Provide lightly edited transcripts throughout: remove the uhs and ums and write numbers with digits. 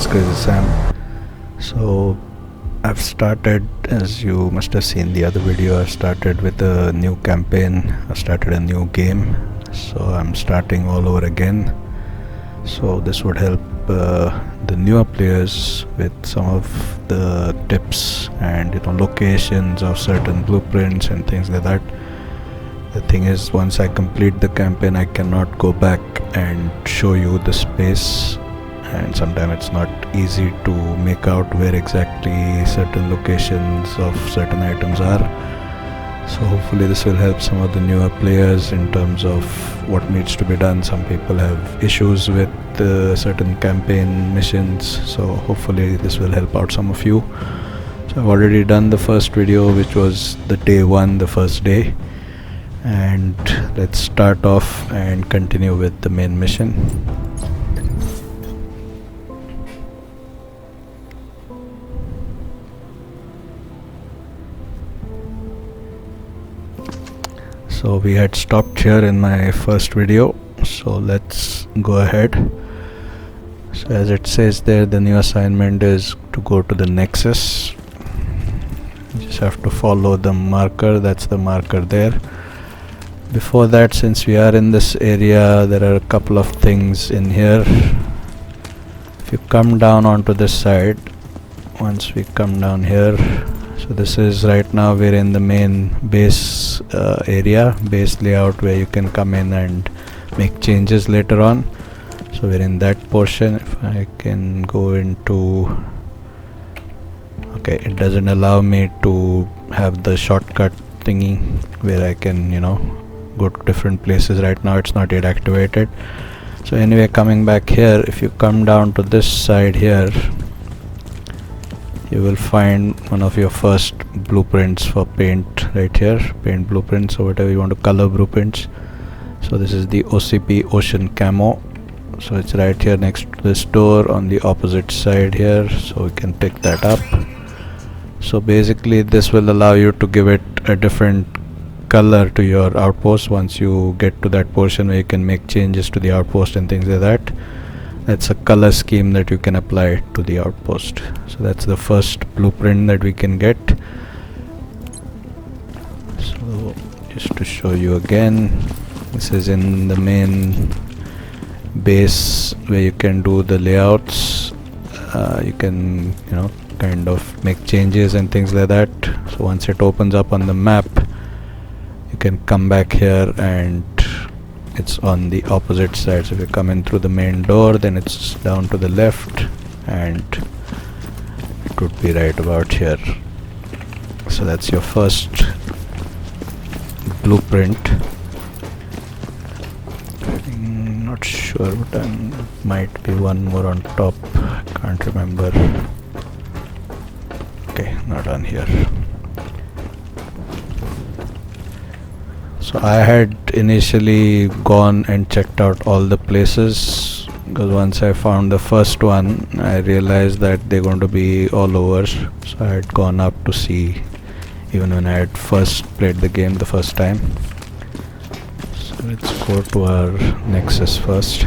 it's Crazy Sam. So I've started, as you must have seen the other video, I've started with a new campaign. I started a new game, so I'm starting all over again. So this would help the newer players with some of the tips and locations of certain blueprints and things like that. The thing is, once I complete the campaign, I cannot go back and show you the space, and sometimes it's not easy to make out where exactly certain locations of certain items are. So hopefully this will help some of the newer players in terms of what needs to be done. Some people have issues with certain campaign missions, so hopefully this will help out some of you. So I've already done the first video, which was the day one, the first day. And let's start off and continue with the main mission. So we had stopped here in my first video, so let's go ahead. So as it says there, the new assignment is to go to the Nexus. You just have to follow the marker, that's the marker there. Before that, since we are in this area, there are a couple of things in here. If you come down onto this side, once we come down here, so this is right now we're in the main base area, base layout, where you can come in and make changes later on. So we're in that portion. If I can go into, okay, it doesn't allow me to have the shortcut thingy where I can go to different places. Right now it's not yet activated. So anyway, coming back here, if you come down to this side here, you will find one of your first blueprints for paint right here, paint blueprints, or whatever you want to color blueprints. So this is the OCP Ocean Camo. So it's right here next to this door on the opposite side here, so we can pick that up. So basically this will allow you to give it a different color to your outpost once you get to that portion where you can make changes to the outpost and things like that. That's a color scheme that you can apply to the outpost. So that's the first blueprint that we can get. So just to show you again, this is in the main base where you can do the layouts. You can kind of make changes and things like that. So once it opens up on the map, you can come back here and it's on the opposite side. So if you come in through the main door, then it's down to the left and it would be right about here. So that's your first blueprint. I'm not sure, but might be one more on top, I can't remember. Okay, not on here. So I had initially gone and checked out all the places, because once I found the first one, I realized that they're going to be all over. So I had gone up to see, even when I had first played the game the first time. So let's go to our Nexus first.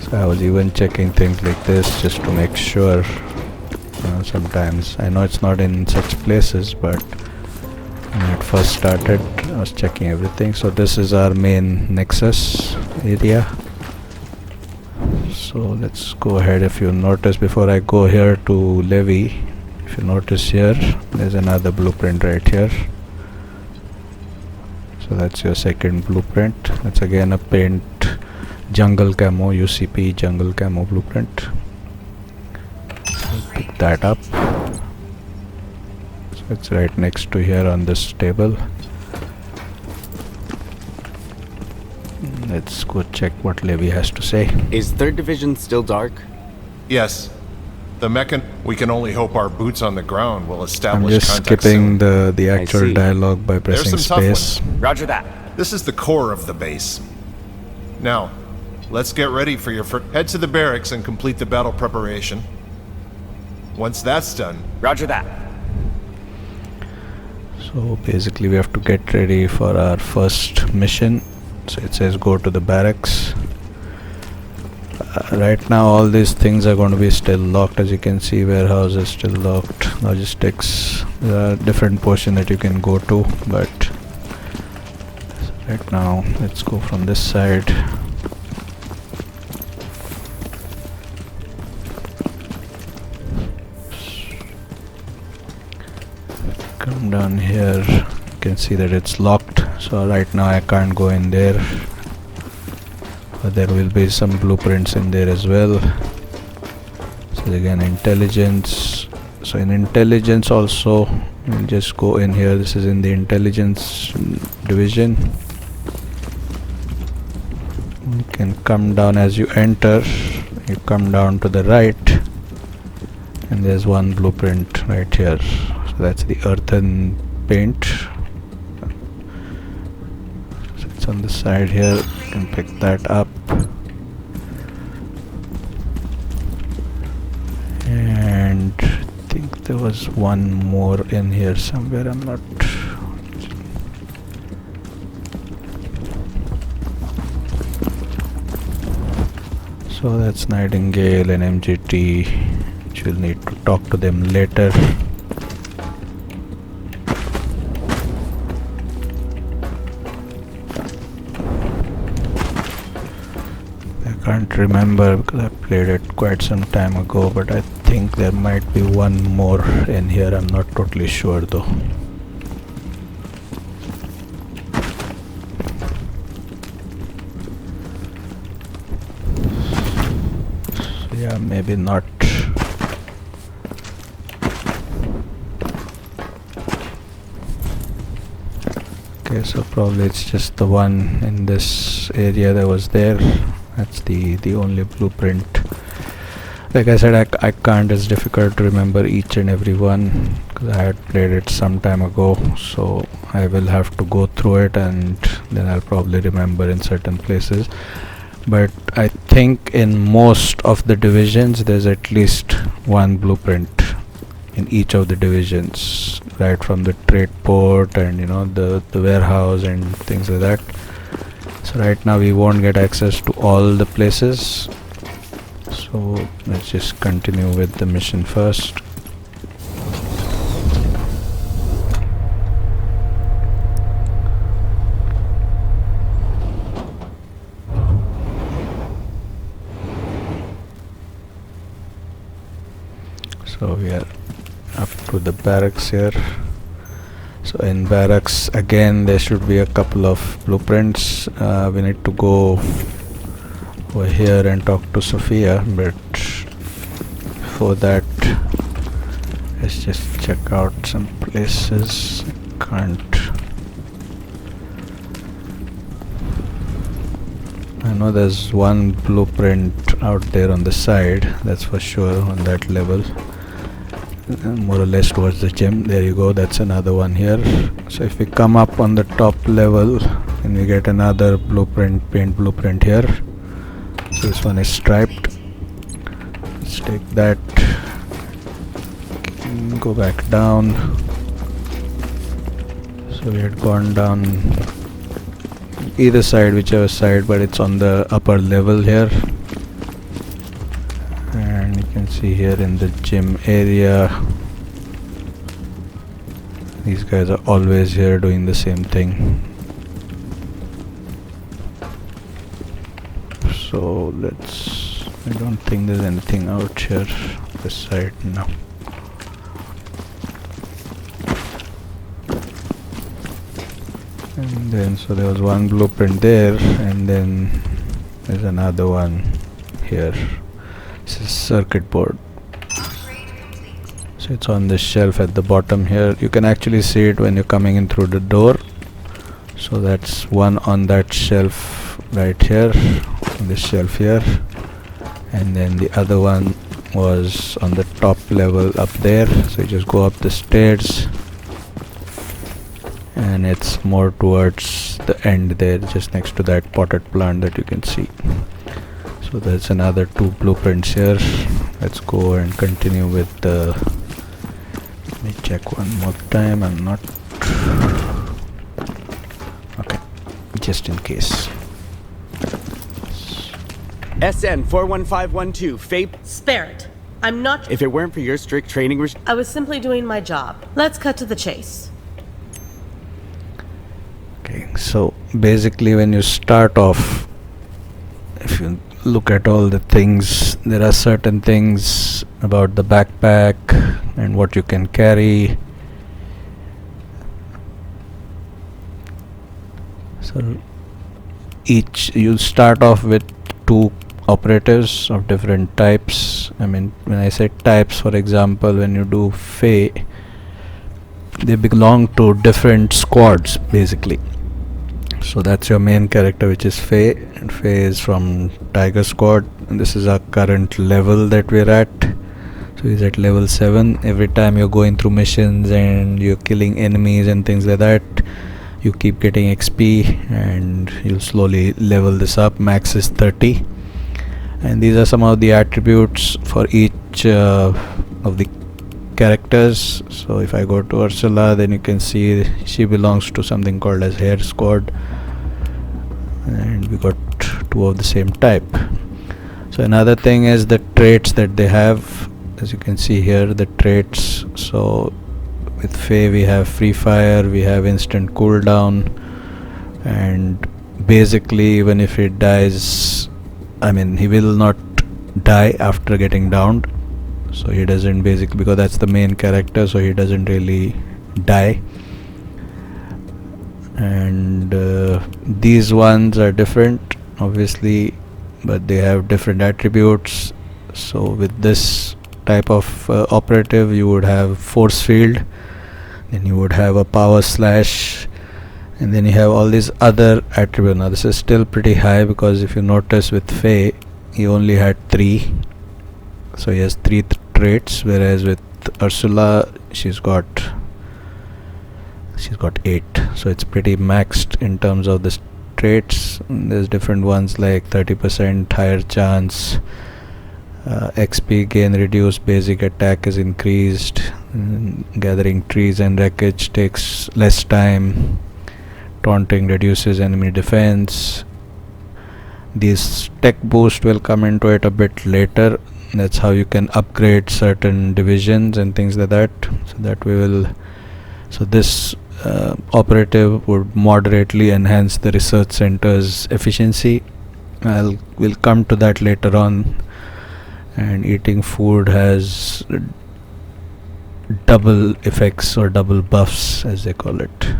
So I was even checking things like this just to make sure. Sometimes I know it's not in such places, but when I first started, I was checking everything. So this is our main Nexus area. So let's go ahead. If you notice, before I go here to Levy, if you notice here, there's another blueprint right here. So that's your second blueprint. That's again a paint jungle camo, UCP jungle camo blueprint. Pick that up. So it's right next to here on this table. Let's go check what Levy has to say. Is 3rd Division still dark? Yes. We can only hope our boots on the ground will establish I'm just contact skipping soon. the actual dialogue by pressing space. Roger that. This is the core of the base. Now, let's get ready for your head to the barracks and complete the battle preparation. Once that's done... Roger that. So basically we have to get ready for our first mission, So it says go to the barracks. Right now all these things are going to be still locked. As you can see, warehouse is still locked, logistics, there are different portions that you can go to, but right now let's go from this side. Come down here, you can see that it's locked, so right now I can't go in there, but there will be some blueprints in there as well. So again, intelligence. So in intelligence also, we'll just go in here. This is in the intelligence division. You can come down as you enter. You come down to the right, and there's one blueprint right here. So that's the earthen paint. So it's on the side here. You can pick that up. And I think there was one more in here somewhere. I'm not. So that's Nightingale and MGT, which we'll need to talk to them later. I can't remember because I played it quite some time ago, but I think there might be one more in here. I'm not totally sure though. Yeah, maybe not. Okay, so probably it's just the one in this area that was there. That's the only blueprint. Like I said, I can't. It's difficult to remember each and every one because I had played it some time ago. So I will have to go through it, and then I'll probably remember in certain places. But I think in most of the divisions there's at least one blueprint in each of the divisions, right from the trade port and the warehouse and things like that. So right now we won't get access to all the places, so let's just continue with the mission first. So we are up to the barracks here. So in barracks again there should be a couple of blueprints. We need to go over here and talk to Sophia, but for that let's just check out some places. I know there's one blueprint out there on the side, that's for sure, on that level. More or less towards the gym. There you go, that's another one here. So if we come up on the top level and we get another blueprint, paint blueprint here. So this one is striped. Let's take that, go back down. So we had gone down either side, whichever side, but it's on the upper level here. And you can see here in the gym area, these guys are always here doing the same thing. So I don't think there's anything out here this side now. And then so there was one blueprint there, and then there's another one here. This is circuit board. So it's on this shelf at the bottom here. You can actually see it when you're coming in through the door. So that's one on that shelf right here, on this shelf here, and then the other one was on the top level up there. So you just go up the stairs and it's more towards the end there, just next to that potted plant that you can see. So there's another two blueprints here. Let's go and continue with the, let me check one more time. I'm not okay, just in case. SN 41512, FAPE. Spare it. I'm not. If it weren't for your strict training regime. I was simply doing my job. Let's cut to the chase. Okay, so basically when you start off, if you look at all the things, there are certain things about the backpack and what you can carry. So you start off with 2 operatives of different types. I mean, when I say types, for example, when you do Fae, they belong to different squads basically. So that's your main character, which is Fae, and Fae is from Tiger Squad, and this is our current level that we're at. So he's at level 7. Every time you're going through missions and you're killing enemies and things like that, you keep getting XP and you'll slowly level this up. Max is 30, and these are some of the attributes for each of the characters. So if I go to Ursula, then you can see she belongs to something called as Hair Squad, and we got 2 of the same type. So another thing is the traits that they have. As you can see here, the traits. So with Fae we have free fire, we have instant cooldown, and basically even if he dies, I mean, he will not die after getting downed. So he doesn't, basically, because that's the main character, so he doesn't really die. And these ones are different obviously, but they have different attributes. So with this type of operative, you would have force field, then you would have a power slash, and then you have all these other attributes. Now this is still pretty high, because if you notice with Fae, he only had 3, so he has 3 traits, whereas with Ursula she's got 8. So it's pretty maxed in terms of the traits. There's different ones like 30% higher chance, XP gain reduced, basic attack is increased, gathering trees and wreckage takes less time, taunting reduces enemy defense. This tech boost will come into it a bit later. That's how you can upgrade certain divisions and things like that. So that we will. So this operative would moderately enhance the research center's efficiency. We'll come to that later on. And eating food has double effects or double buffs, as they call it.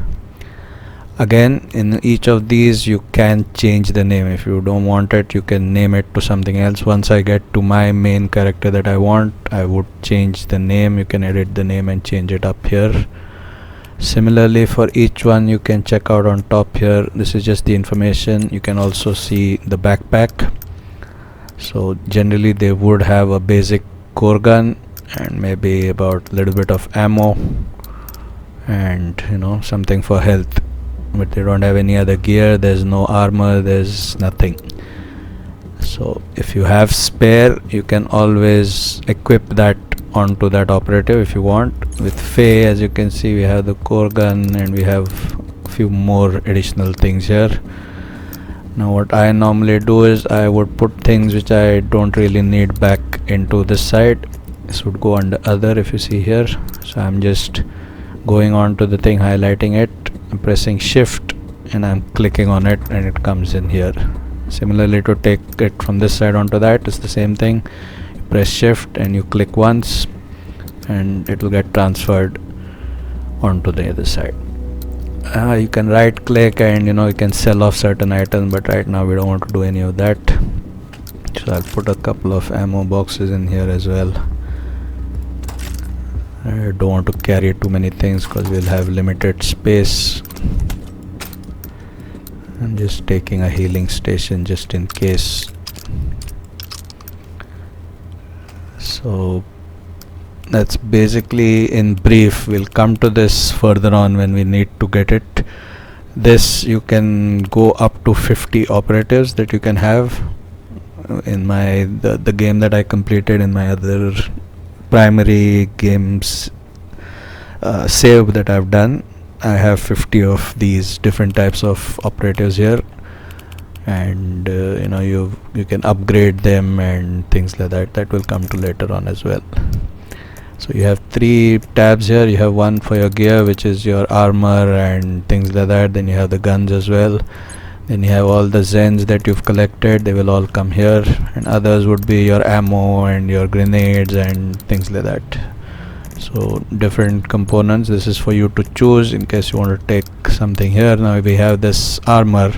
Again, in each of these you can change the name. If you don't want it, you can name it to something else. Once I get to my main character that I want, I would change the name. You can edit the name and change it up here. Similarly, for each one you can check out on top here. This is just the information. You can also see the backpack. So generally they would have a basic core gun and maybe about a little bit of ammo and something for health, but they don't have any other gear. There's no armor, there's nothing. So if you have spare, you can always equip that onto that operative if you want. With Fae, as you can see, we have the core gun and we have a few more additional things here. Now what I normally do is I would put things which I don't really need back into this side. This would go under other, if you see here. So I'm just going on to the thing, highlighting it, I'm pressing shift and I'm clicking on it and it comes in here. Similarly, to take it from this side onto that, it's the same thing. You press shift and you click once and it will get transferred onto the other side. You can right click and you can sell off certain items, but right now we don't want to do any of that. So I'll put a couple of ammo boxes in here as well. I don't want to carry too many things because we'll have limited space. I'm just taking a healing station just in case. So that's basically in brief. We'll come to this further on when we need to get it. This, you can go up to 50 operatives that you can have. In the game that I completed in my other primary games save that I've done, I have 50 of these different types of operatives here, and you can upgrade them and things like that. That will come to later on as well. So you have 3 tabs here. You have one for your gear, which is your armor and things like that. Then you have the guns as well. Then you have all the Zens that you've collected. They will all come here, and others would be your ammo and your grenades and things like that. So different components. This is for you to choose in case you want to take something here. Now we have this armor,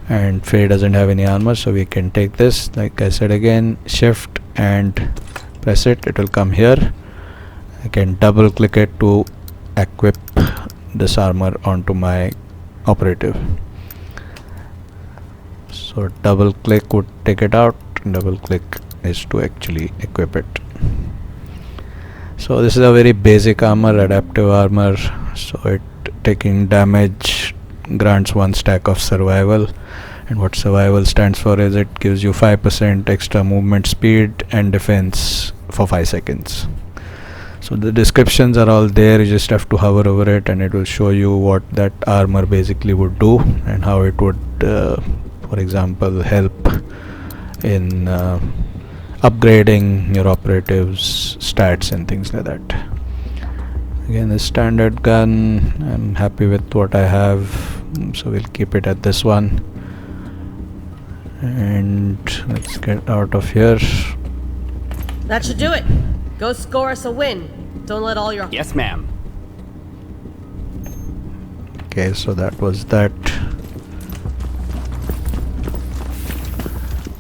and Faye doesn't have any armor, so we can take this. Like I said again, shift and press it. It will come here. I can double click it to equip this armor onto my operative. So double click would take it out, double click is to actually equip it. So this is a very basic armor, adaptive armor. So it taking damage grants 1 stack of survival, and what survival stands for is it gives you 5% extra movement speed and defense for 5 seconds. So the descriptions are all there. You just have to hover over it and it will show you what that armor basically would do and how it would for example help in upgrading your operatives stats and things like that. Again, the standard gun, I'm happy with what I have, so we'll keep it at this one. And let's get out of here. That should do it. Go score us a win. Don't let all your... Yes, ma'am. Okay, so that was that.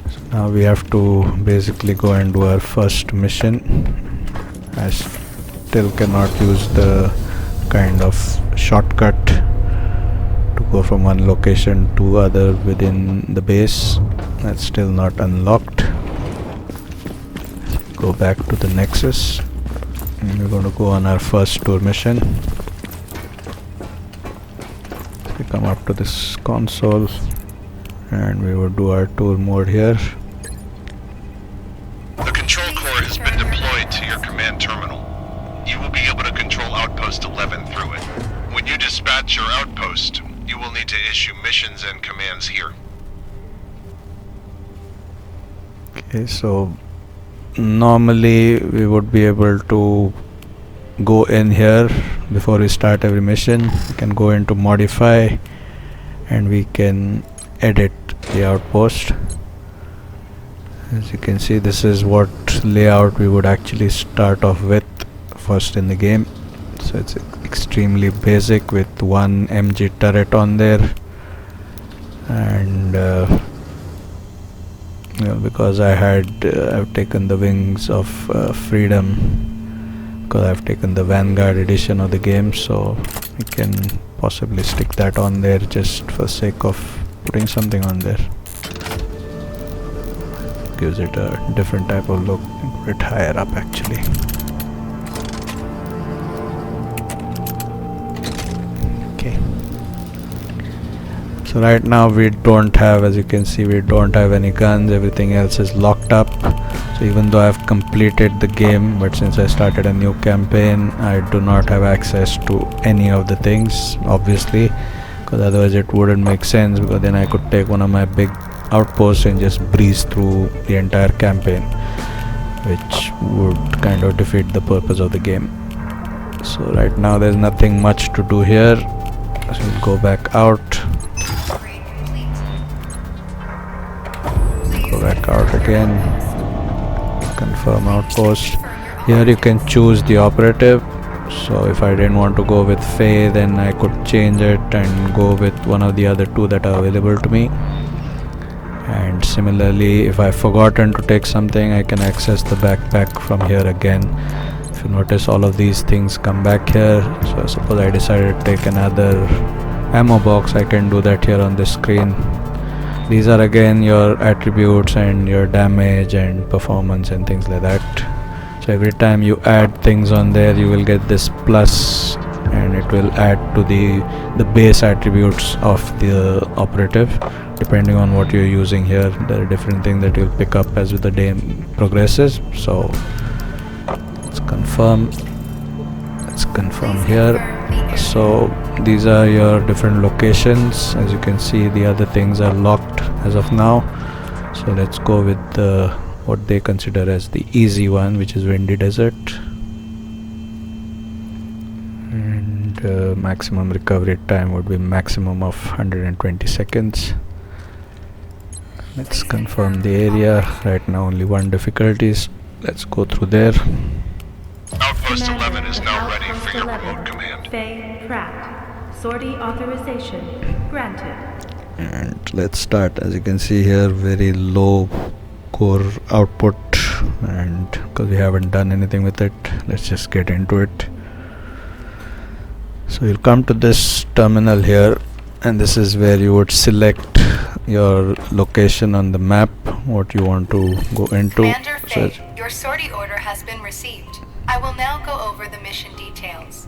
So now we have to basically go and do our first mission. I still cannot use the kind of shortcut to go from one location to other within the base. That's still not unlocked. Go back to the Nexus and we're going to go on our first tour mission. We come up to this console and we will do our tour mode here. The control core has been deployed to your command terminal. You will be able to control Outpost 11 through it. When you dispatch your outpost, you will need to issue missions and commands here. Okay, so normally we would be able to go in here before we start every mission. We can go into modify and we can edit the outpost. As you can see, this is what layout we would actually start off with first in the game. So it's extremely basic with one MG turret on there, and because I've taken the Wings of Freedom, because I've taken the Vanguard edition of the game, so we can possibly stick that on there just for sake of putting something on there. Gives it a different type of look. Put it higher up actually. Okay. So right now we don't have, as you can see, we don't have any guns. Everything else is locked up. So even though I've completed the game, but since I started a new campaign, I do not have access to any of the things, obviously, because otherwise it wouldn't make sense, because then I could take one of my big outposts and just breeze through the entire campaign, which would kind of defeat the purpose of the game. So right now there's nothing much to do here. So we'll go back out. Go back out again. Confirm outpost. Here you can choose the operative. So if I didn't want to go with Faye, then I could change it and go with one of the other two that are available to me. And similarly, if I've forgotten to take something, I can access the backpack from here again. If you notice, all of these things come back here. So suppose I decided to take another ammo box, I can do that here on this screen. These are again your attributes and your damage and performance and things like that. So every time you add things on there, you will get this plus, and it will add to the base attributes of the operative. Depending on what you're using here, there are different things that you'll pick up as the day progresses. So let's confirm. let's confirm here. So these are your different locations. As you can see, the other things are locked as of now, so let's go with what they consider as the easy one, which is Windy Desert, and maximum recovery time would be maximum of 120 seconds. Let's confirm the area. Right now only one difficulties. Let's go through there. Outpost Commander 11 is now ready Outpost for your 11, remote command. Faye Pratt. Sortie authorization granted. And let's start. As you can see here, very low core output, and because we haven't done anything with it, let's just get into it. So you'll come to this terminal here, and this is where you would select your location on the map, what you want to go into. Commander So Faye, your sortie order has been received. I will now go over the mission details.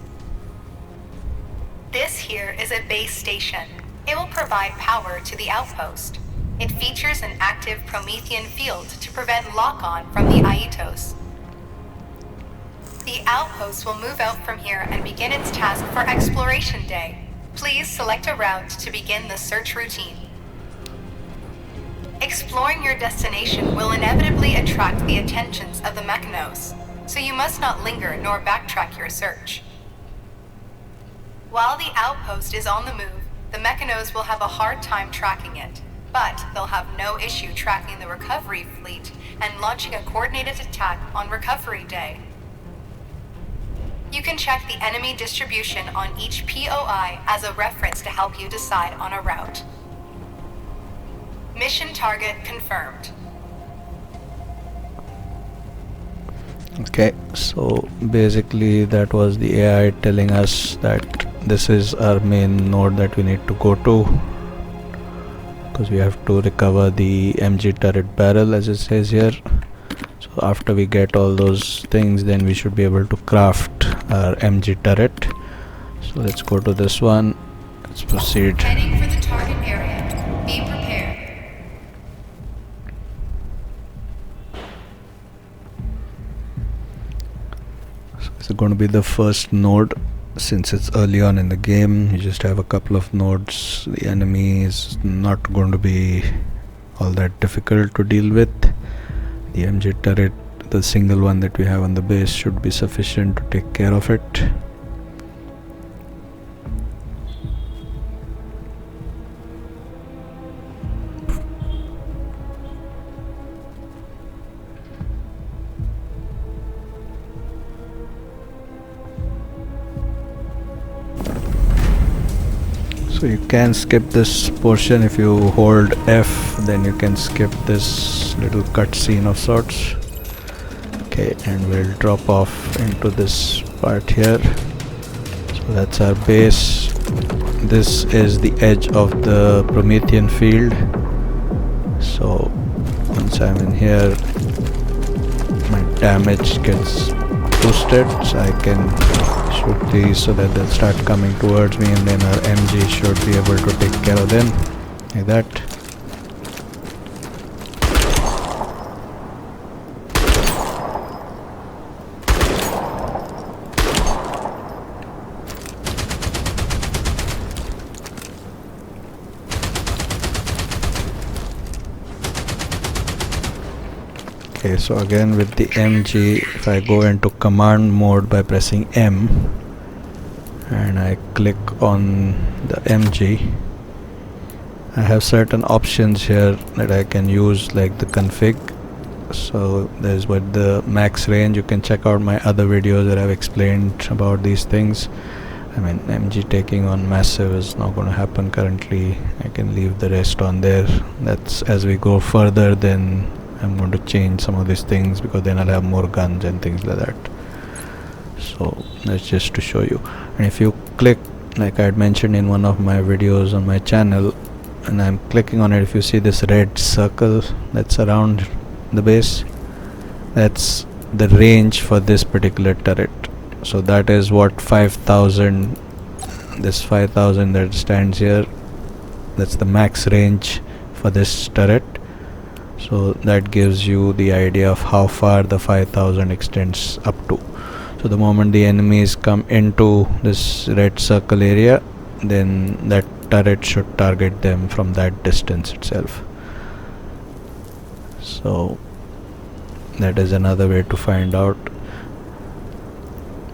This here is a base station. It will provide power to the outpost. It features an active Promethean field to prevent lock-on from the Aitos. The outpost will move out from here and begin its task for Exploration Day. Please select a route to begin the search routine. Exploring your destination will inevitably attract the attentions of the Mechanos, so you must not linger nor backtrack your search. While the outpost is on the move, the Mechanos will have a hard time tracking it, but they'll have no issue tracking the recovery fleet and launching a coordinated attack on Recovery Day. You can check the enemy distribution on each POI as a reference to help you decide on a route. Mission target confirmed. okay, so basically that was the AI telling us that this is our main node that we need to go to, because we have to recover the MG turret barrel, as it says here. So after we get all those things, then we should be able to craft our MG turret. So let's go to this one. Let's proceed. Heading for the target area. Be prepared. It's going to be the first node. Since it's early on in the game, you just have a couple of nodes. The enemy is not going to be all that difficult to deal with. The MG turret, the single one that we have on the base, should be sufficient to take care of it. So you can skip this portion. If you hold F, then you can skip this little cutscene of sorts. Okay, and we'll drop off into this part here. So that's our base. This is the edge of the Promethean field. So once I'm in here, my damage gets boosted, so I can shoot these so that they'll start coming towards me, and then our MG should be able to take care of them like that. Okay, so again with the MG, if I go into command mode by pressing M and I click on the MG, I have certain options here that I can use, like the config. So there's what the max range. You can check out my other videos that I've explained about these things. I mean, MG taking on massive is not going to happen currently. I can leave the rest on there. That's as we go further, then I'm going to change some of these things, because then I'll have more guns and things like that. So that's just to show you. And if you click, like I had mentioned in one of my videos on my channel, and I'm clicking on it, if you see this red circle that's around the base, that's the range for this particular turret. So that is what 5,000, this 5,000 that stands here, that's the max range for this turret. So that gives you the idea of how far the 5,000 extends up to. So So the moment the enemies come into this red circle area, then that turret should target them from that distance itself. So that is another way to find out.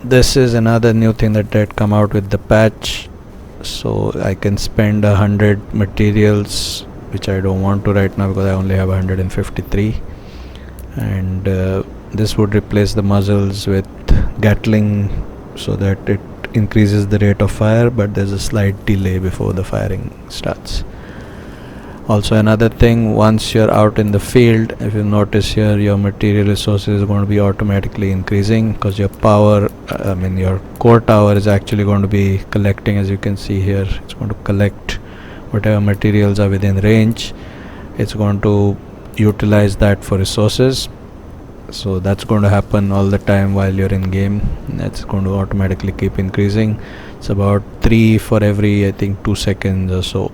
This is another new thing that had come out with the patch. So I can spend 100 materials, which I don't want to right now because I only have 153, and this would replace the muzzles with Gatling so that it increases the rate of fire, but there's a slight delay before the firing starts. Also, another thing, once you're out in the field, if you notice here, your material resources are going to be automatically increasing because your power, your core tower is actually going to be collecting, as you can see here. It's going to collect whatever materials are within range. It's going to utilize that for resources. So that's going to happen all the time while you're in game. That's going to automatically keep increasing. It's about 3 for every, I think, 2 seconds or so,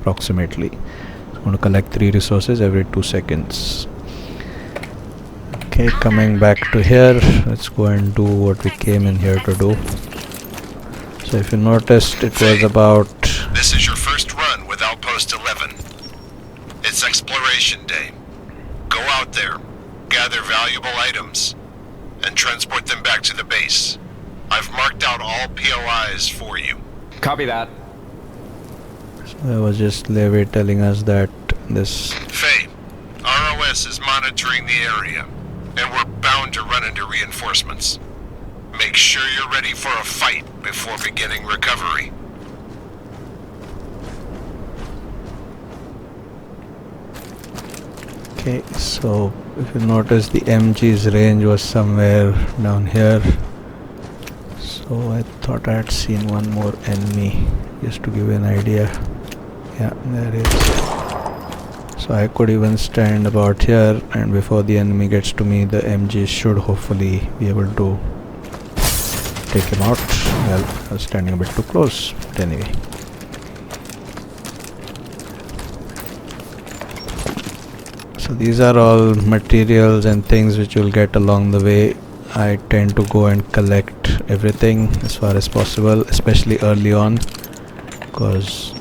approximately. It's going to collect 3 resources every 2 seconds. Okay, coming back to here, let's go and do what we came in here to do. So if you noticed, it was about... This is your first run with Outpost 11. It's exploration day. Go out there, gather valuable items, and transport them back to the base. I've marked out all POIs for you. Copy that. So I was just Levi telling us that this... Faye, ROS is monitoring the area, and we're bound to run into reinforcements. Make sure you're ready for a fight before beginning recovery. Okay, so if you notice, the MG's range was somewhere down here. So I thought I had seen one more enemy, just to give you an idea. Yeah, there it is. So I could even stand about here, and before the enemy gets to me, the MG should hopefully be able to take him out. Well, I was standing a bit too close, but anyway. So these are all materials and things which you'll get along the way. I tend to go and collect everything as far as possible, especially early on, because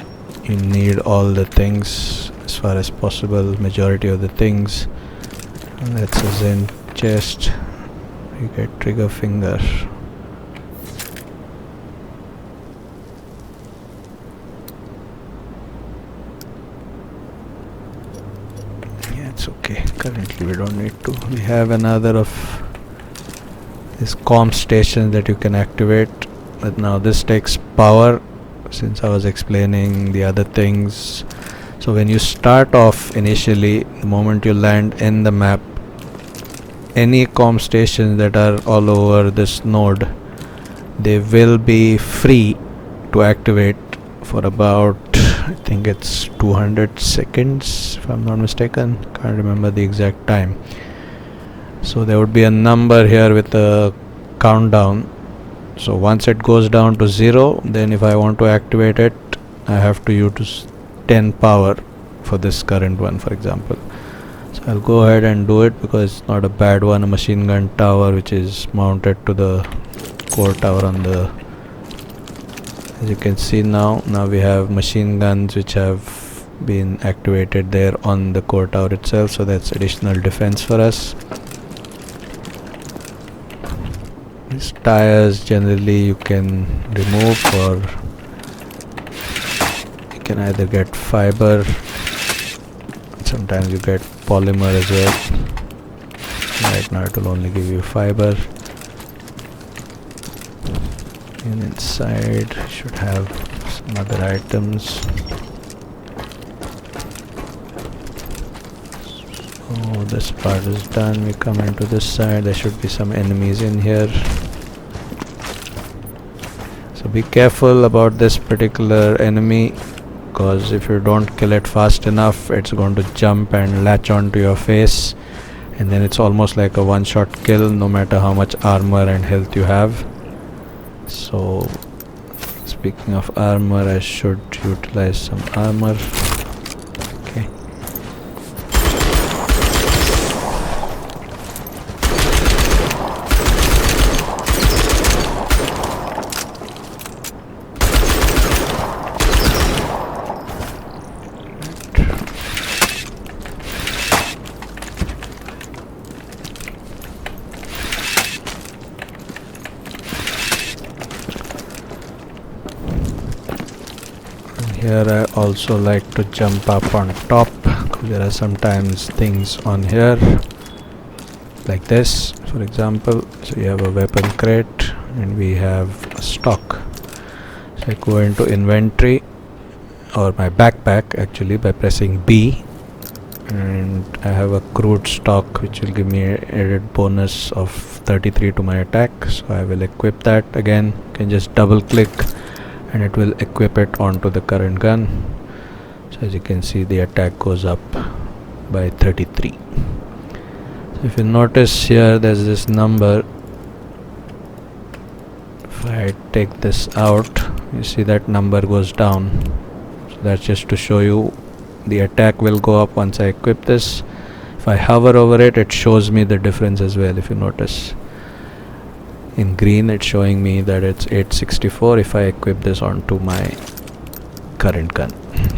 you need all the things as far as possible, majority of the things. And that's a Zen chest. You get trigger finger. It's okay, currently we don't need to. We have another of these comm stations that you can activate, but now this takes power, since I was explaining the other things. So when you start off initially, the moment you land in the map, any comm stations that are all over this node, they will be free to activate for about, I think it's 200 seconds if I'm not mistaken, can't remember the exact time. So there would be a number here with a countdown. So once it goes down to 0, then if I want to activate it, I have to use 10 power for this current one, for example. So I'll go ahead and do it because it's not a bad one, a machine gun tower which is mounted to the core tower on the... As you can see now we have machine guns which have been activated there on the core tower itself, so that's additional defense for us. These tires generally you can remove, or you can either get fiber, sometimes you get polymer as well. Right now it will only give you fiber. And inside should have some other items. So this part is done. We come into this side. There should be some enemies in here. So be careful about this particular enemy, because if you don't kill it fast enough, it's going to jump and latch onto your face, and then it's almost like a one-shot kill no matter how much armor and health you have. So speaking of armor, I should utilize some armor. Okay. here I also like to jump up on top. There are sometimes things on here like this, for example. So you have a weapon crate and we have a stock. So I go into inventory, or my backpack actually, by pressing B, and I have a crude stock which will give me an added bonus of 33 to my attack. So I will equip that again. You can just double click and it will equip it onto the current gun. So as you can see, the attack goes up by 33. So if you notice here, there's this number. If I take this out, you see that number goes down. So that's just to show you the attack will go up once I equip this. If I hover over it, it shows me the difference as well. If you notice, in green it's showing me that it's 864 if I equip this onto my current gun.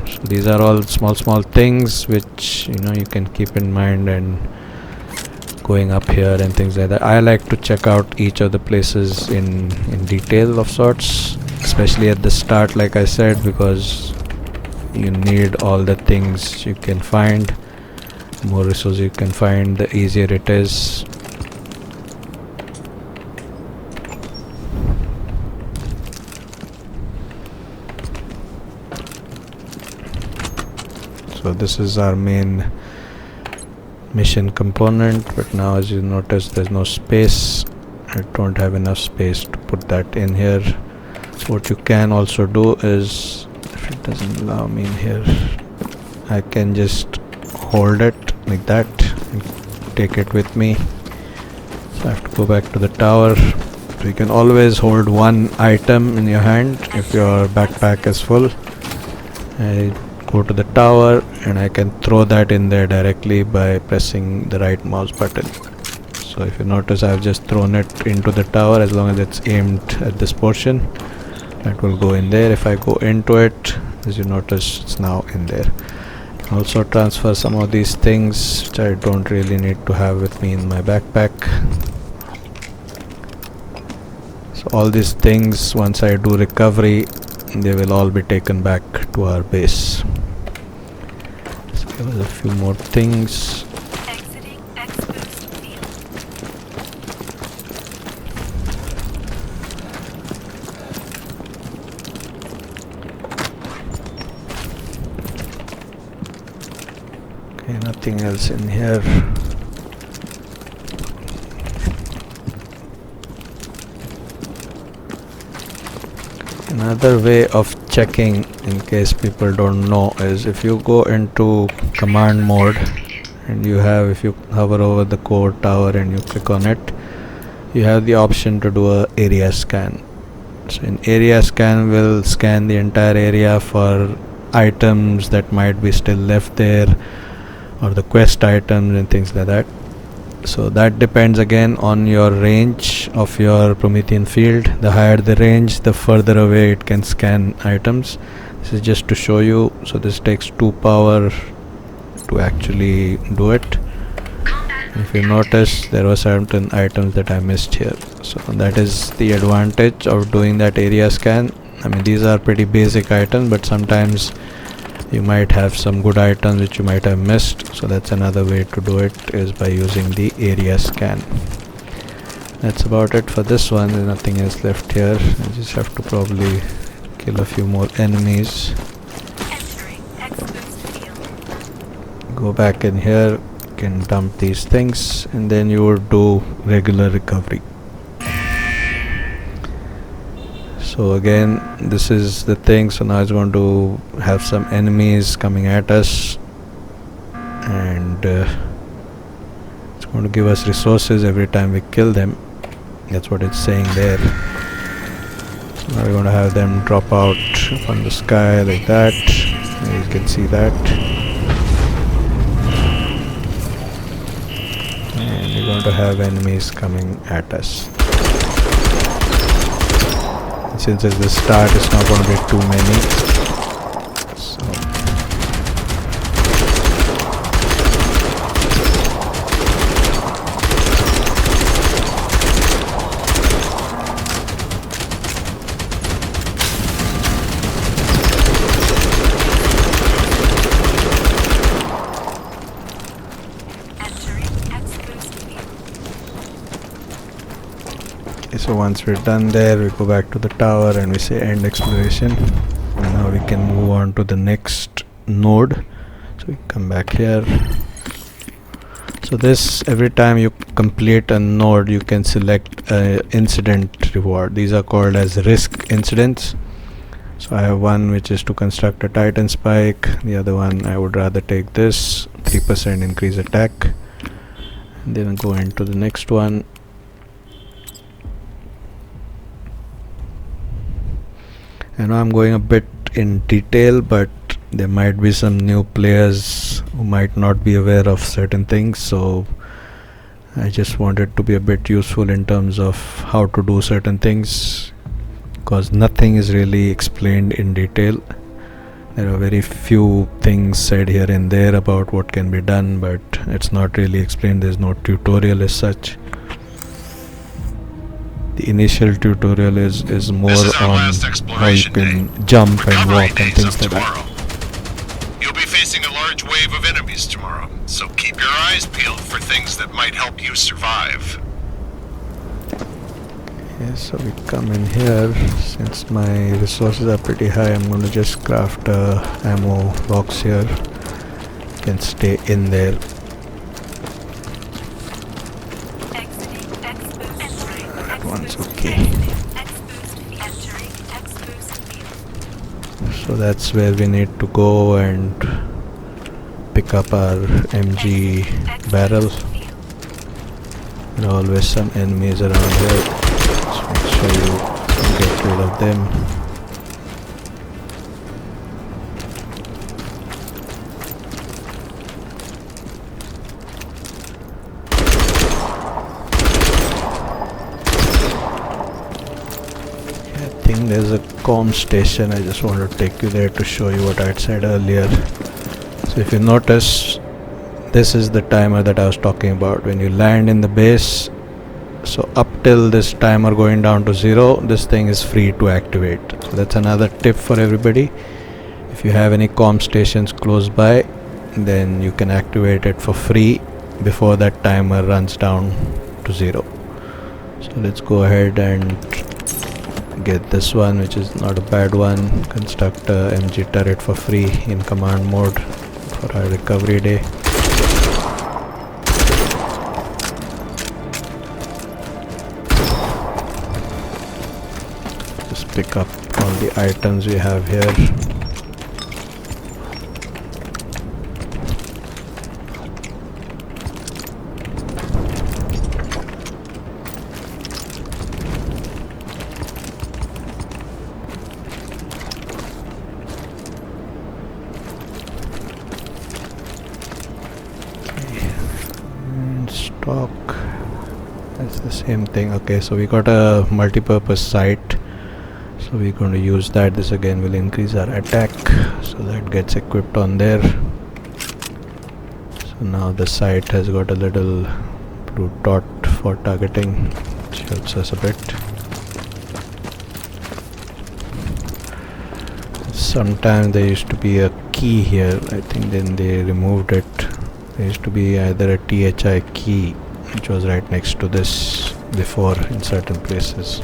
So these are all small things which you can keep in mind, and going up here and things like that. I like to check out each of the places in detail of sorts, especially at the start, like I said, because you need all the things you can find. The more resources you can find, the easier it is. So this is our main mission component, but now as you notice, there's no space. I don't have enough space to put that in here. So what you can also do is, if it doesn't allow me in here, I can just hold it like that and take it with me. So I have to go back to the tower. So you can always hold one item in your hand if your backpack is full. I go to the tower and I can throw that in there directly by pressing the right mouse button. So if you notice, I've just thrown it into the tower. As long as it's aimed at this portion, that will go in there. If I go into it, as you notice, it's now in there. Also transfer some of these things which I don't really need to have with me in my backpack. So all these things, once I do recovery, they will all be taken back to our base. So there was a few more things. Exiting Outpost field. Okay, nothing else in here. Another way of checking, in case people don't know, is if you go into command mode and if you hover over the core tower and you click on it, you have the option to do a area scan. So an area scan will scan the entire area for items that might be still left there, or the quest items and things like that. So that depends again on your range of your Promethean field. The higher the range, the further away it can scan items. This is just to show you. So this takes 2 power to actually do it. If you notice, there were certain items that I missed here. So that is the advantage of doing that area scan. I mean, these are pretty basic items, but sometimes you might have some good items which you might have missed. So that's another way to do it, is by using the area scan. That's about it for this one. There's nothing else left here. I just have to probably kill a few more enemies. Entering Outpost field. Go back in here, can dump these things, and then you would do regular recovery. So again, this is the thing. So now it's going to have some enemies coming at us, and it's going to give us resources every time we kill them. That's what it's saying there. So now we're going to have them drop out from the sky like that. And you can see that. And we're going to have enemies coming at us. Since it's the start, it's not going to be too many. So So once we're done there, we go back to the tower and we say end exploration. And now we can move on to the next node. So we come back here. So this, every time you complete a node, you can select incident reward. These are called as risk incidents. So I have one which is to construct a Titan spike. The other one, I would rather take this 3% increase attack, and then go into the next one. And I'm going a bit in detail, but there might be some new players who might not be aware of certain things, so I just wanted to be a bit useful in terms of how to do certain things, because nothing is really explained in detail. There are very few things said here and there about what can be done, but it's not really explained. There's no tutorial as such. The initial tutorial is more on how you can jump and walk and things like that. You'll be facing a large wave of enemies tomorrow, so keep your eyes peeled for things that might help you survive. Okay, so we come in here. Since my resources are pretty high, I'm going to just craft a ammo box here. You can stay in there. That one's okay. So that's where we need to go and pick up our MG barrel. There are always some enemies around here, so make sure you get rid of them. I think there's a comm station. I just want to take you there to show you what I had said earlier. So if you notice, this is the timer that I was talking about. When you land in the base, so up till this timer going down to 0, this thing is free to activate. So that's another tip for everybody. If you have any comm stations close by, then you can activate it for free before that timer runs down to 0. So let's go ahead and get this one, which is not a bad one. Construct a MG turret for free in command mode for our recovery day. Just pick up all the items we have here. Stock, that's the same thing. Okay, so we got a multi-purpose sight, so we're going to use that. This again will increase our attack, so that gets equipped on there. So now the sight has got a little blue dot for targeting, which helps us a bit. Sometimes there used to be a key here, I think then they removed it. There used to be either a THI key, which was right next to this before in certain places.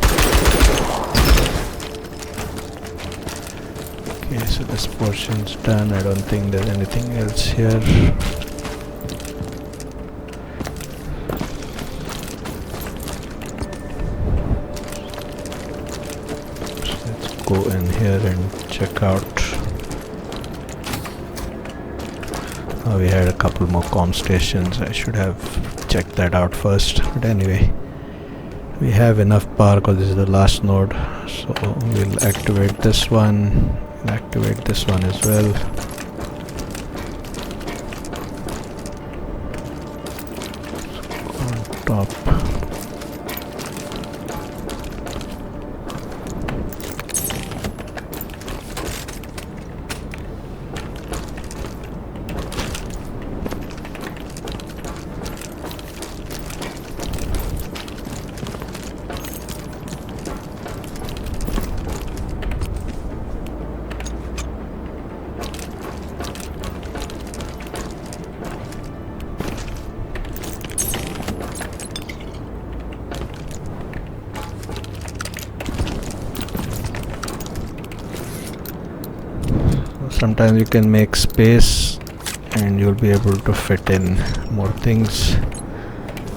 Okay, so this portion's done. I don't think there's anything else here. So let's go in here and check out. We had a couple more comm stations. I should have checked that out first, but anyway, we have enough power because this is the last node, so we'll activate this one, activate this one as well. On top. sometimes you can make space and you'll be able to fit in more things.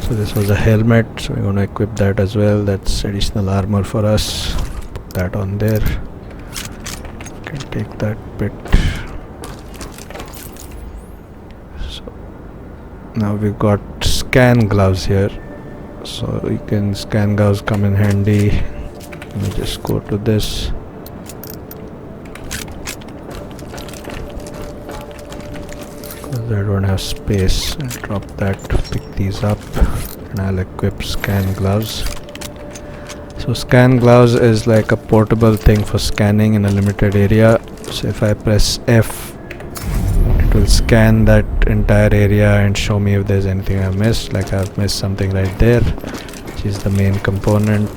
So this was a helmet, so we're going to equip that as well. That's additional armor for us. Put that on there. Can take that bit. So now we've got scan gloves here, so you can scan gloves come in handy. Let me just go to this. Because I don't have space, I'll drop that, pick these up, and I'll equip scan gloves. So scan gloves is like a portable thing for scanning in a limited area. So if I press F, it will scan that entire area and show me if there's anything I've missed. Like I've missed something right there, which is the main component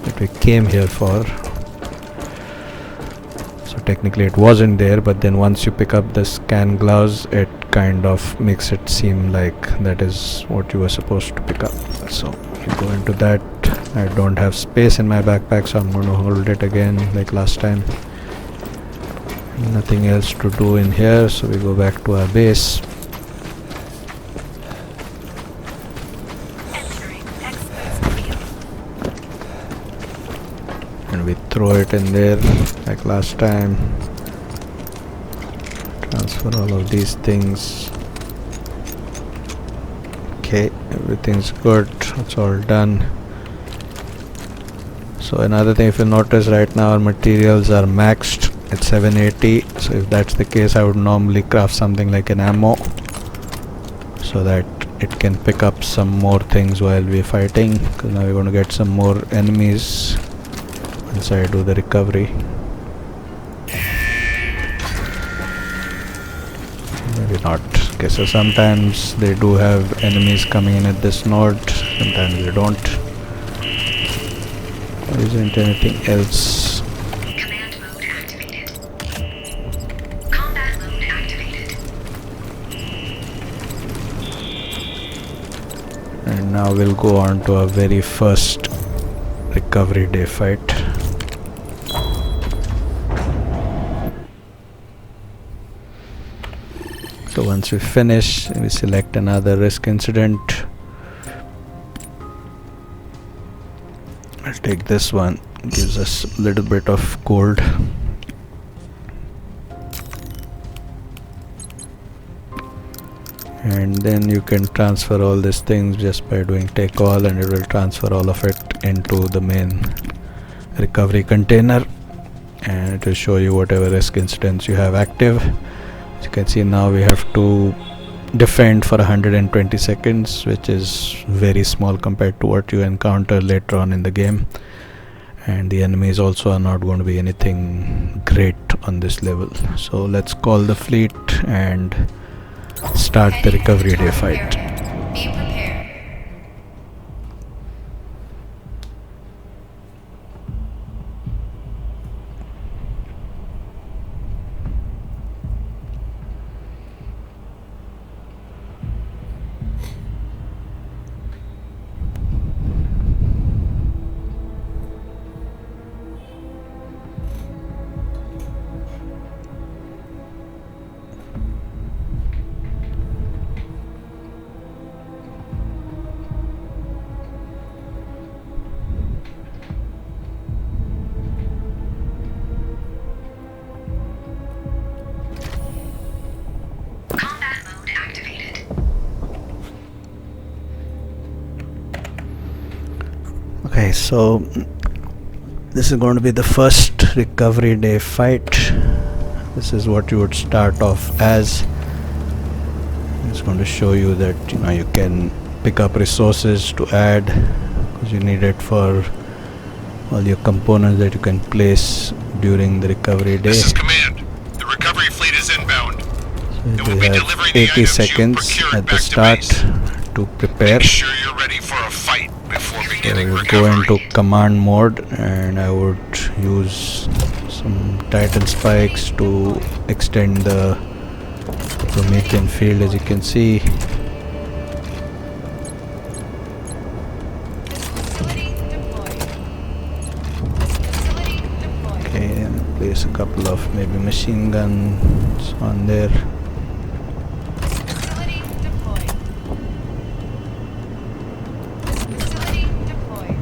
that we came here for. So technically it wasn't there, but then once you pick up the scan gloves, it kind of makes it seem like that is what you were supposed to pick up. So you go into that. I don't have space in my backpack, so I'm going to hold it again like last time. Nothing else to do in here, so we go back to our base. Entering exposed field. And we throw it in there like last time. Transfer all of these things. Okay, everything's good, it's all done. So another thing, if you notice right now our materials are maxed at 780. So if that's the case, I would normally craft something like an ammo so that it can pick up some more things while we're fighting, because now we're going to get some more enemies once I do the recovery. Maybe not. Okay, so sometimes they do have enemies coming in at this node, sometimes they don't. There isn't anything else. Command mode activated. Combat mode activated. And now we'll go on to our very first recovery day fight. So once we finish, we select another risk incident. I'll take this one, gives us a little bit of gold. And then you can transfer all these things just by doing take all, and it will transfer all of it into the main recovery container, and it will show you whatever risk incidents you have active. As you can see, now we have to defend for 120 seconds, which is very small compared to what you encounter later on in the game, and the enemies also are not going to be anything great on this level. So let's call the fleet and start the recovery day fight. Be prepared. Combat mode activated. Okay, so this is going to be the first recovery day fight. This is what you would start off as. It's going to show you that you can pick up resources to add, because you need it for all your components that you can place during the recovery day. This is command. The recovery fleet is inbound. So will we be have delivering the 80 items you seconds procured at the back to start base. to prepare. Make sure you're ready for a fight before So beginning we'll go recovery. into command mode, and I would use some Titan spikes to extend the Promethean field, as you can see. Okay, and place a couple of maybe machine guns on there. Facility deployed. Facility deployed.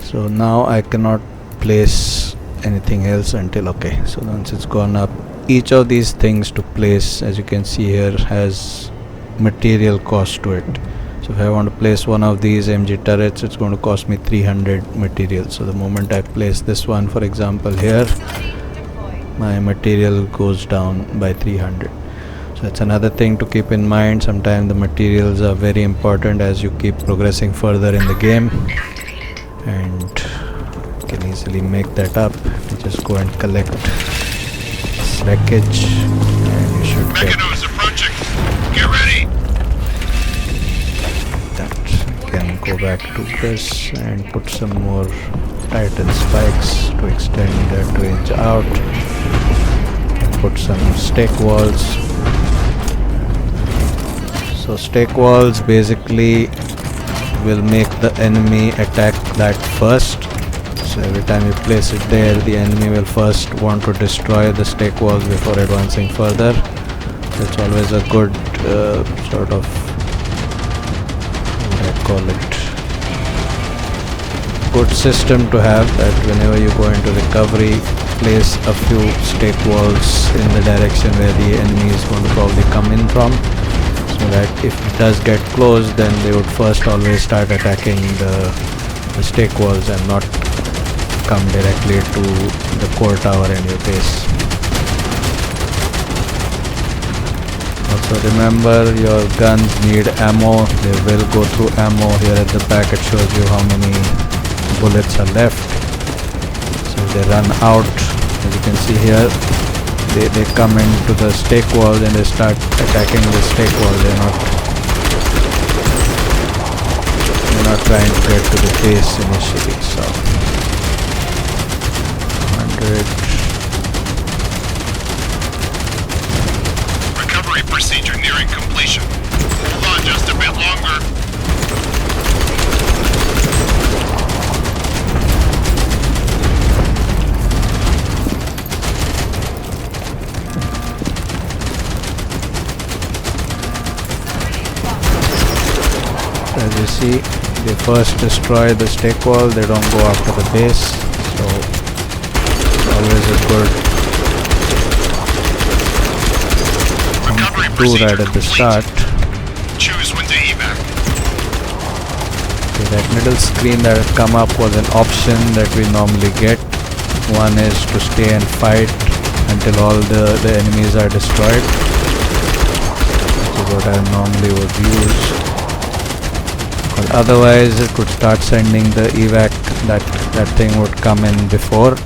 So now I cannot place anything else until okay. So once it's gone up, each of these things to place, as you can see here, has material cost to it. So if I want to place one of these MG turrets, it's going to cost me 300 material. So the moment I place this one, for example, here, my material goes down by 300. So that's another thing to keep in mind. Sometimes the materials are very important as you keep progressing further in the game, and you can easily make that up. You just go and collect this wreckage, and you should get Mechanos approaching. Get ready. that. You can go back to this and put some more Titan spikes to extend that range out, and put some stake walls. So stake walls basically will make the enemy attack that first. So every time you place it there, the enemy will first want to destroy the stake walls before advancing further. So it's always a good sort of, what do I call it, good system to have, that whenever you go into recovery, place a few stake walls in the direction where the enemy is going to probably come in from, so that if it does get close, then they would first always start attacking the stake walls and not come directly to the core tower in your base. Also remember, your guns need ammo. They will go through ammo. Here at the back it shows you how many bullets are left. So if they run out, as you can see here, they come into the stake wall and they start attacking the stake wall. They're not trying to get to the base initially. So 100. Recovery procedure nearing completion. Hold on just a bit longer. As you see, they first destroy the stake wall, they don't go after the base. So always a good Recovery do procedure right at the complete. start. Choose when to evac. Okay, that middle screen that had come up was an option that we normally get. One is to stay and fight until all the enemies are destroyed. This is what I normally would use. But otherwise it could start sending the evac, that thing would come in before,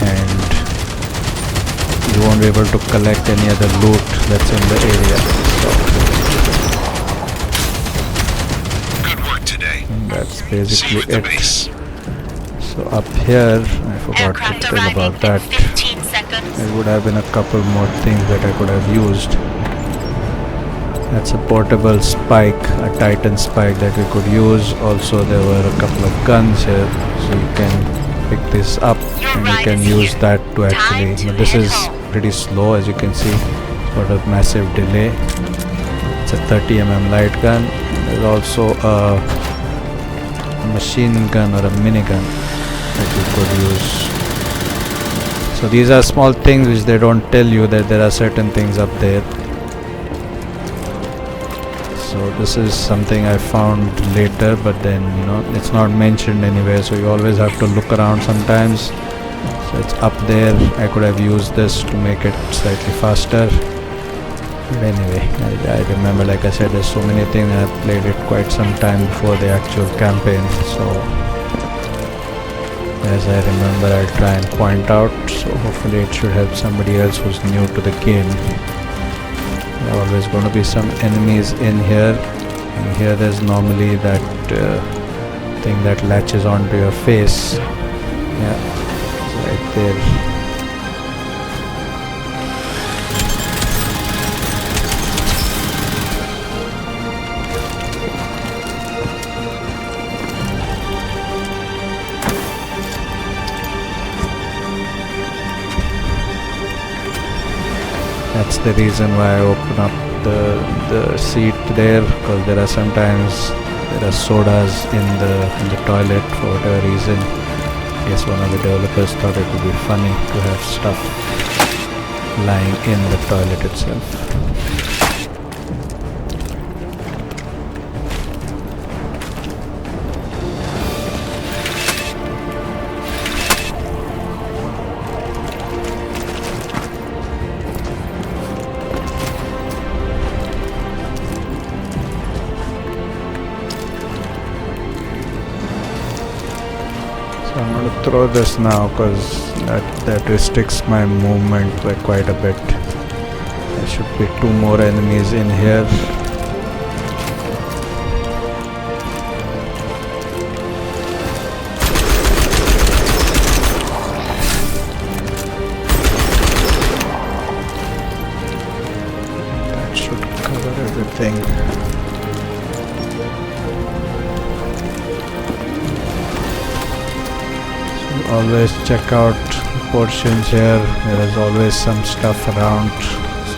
and you won't be able to collect any other loot that's in the area. So Good work today. that's See you basically at the it. base. So up here, I forgot to tell about that. 15 seconds. There would have been a couple more things that I could have used. That's a portable spike, a Titan spike that we could use. Also there were a couple of guns here, so you can pick this up and you can use that to actually, this is pretty slow, as you can see. It's got a massive delay. It's a 30mm light gun. There's also a machine gun or a minigun that you could use. So these are small things which they don't tell you, that there are certain things up there. So this is something I found later, but then it's not mentioned anywhere, so you always have to look around sometimes. So it's up there. I could have used this to make it slightly faster, but anyway, I remember, like I said, there's so many things. I played it quite some time before the actual campaign, so as I remember, I'll try and point out, so hopefully it should help somebody else who's new to the game. There are always going to be some enemies in here, and here there's normally that thing that latches onto your face. Yeah, it's right there. that's the reason why I open up the seat there, because there are sometimes there are sodas in the toilet for whatever reason. I guess one of the developers thought it would be funny to have stuff lying in the toilet itself. So I'm going to throw this now because that restricts my movement by quite a bit. There should be 2 more enemies in here. That should cover everything. Always check out portions here. There is always some stuff around,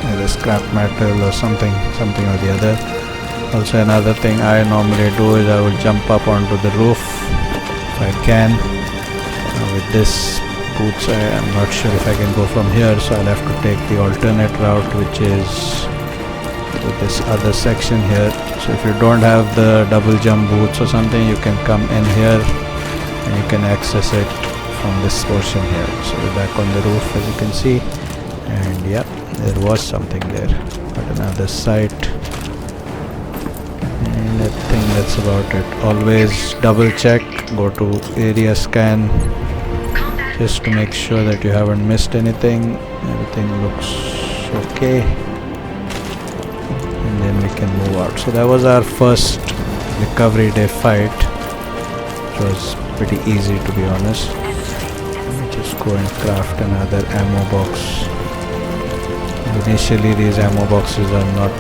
either scrap metal or something or the other. Also, another thing I normally do is I will jump up onto the roof if I can. With this boots, I am not sure if I can go from here, so I'll have to take the alternate route, which is to this other section here. So if you don't have the double jump boots or something, you can come in here and you can access it from this portion here. So we're back on the roof, as you can see, and yeah, there was something there, but another site, and I think that's about it. Always double check, go to area scan just to make sure that you haven't missed anything. Everything looks okay, and then we can move out. So that was our first recovery day fight. It was pretty easy, to be honest. Just go and craft another ammo box. Initially these ammo boxes are not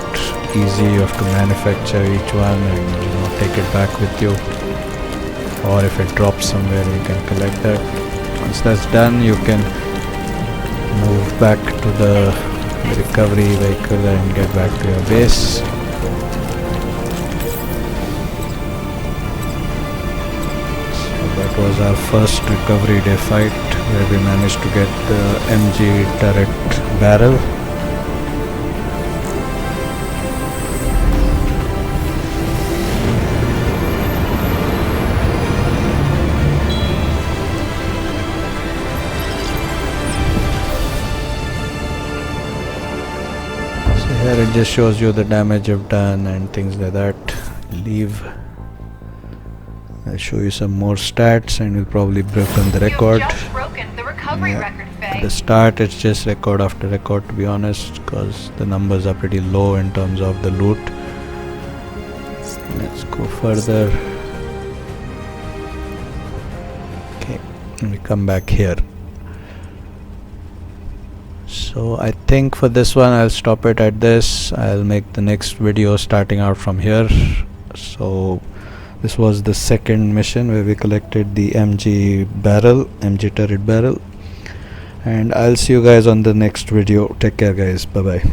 easy. You have to manufacture each one and take it back with you, or if it drops somewhere you can collect that. Once that's done, you can move back to the recovery vehicle and get back to your base. That was our first recovery day fight, where we managed to get the MG turret barrel. So here it just shows you the damage I've done and things like that. Leave. I'll show you some more stats and we'll probably broken the record. You've just broken the recovery record, At Faye. the start it's just record after record, to be honest, because the numbers are pretty low in terms of the loot. Let's go further. Okay, and we come back here. So I think for this one I'll stop it at this. I'll make the next video starting out from here. So this was the second mission where we collected the MG turret barrel, and I'll see you guys on the next video. Take care guys, bye bye.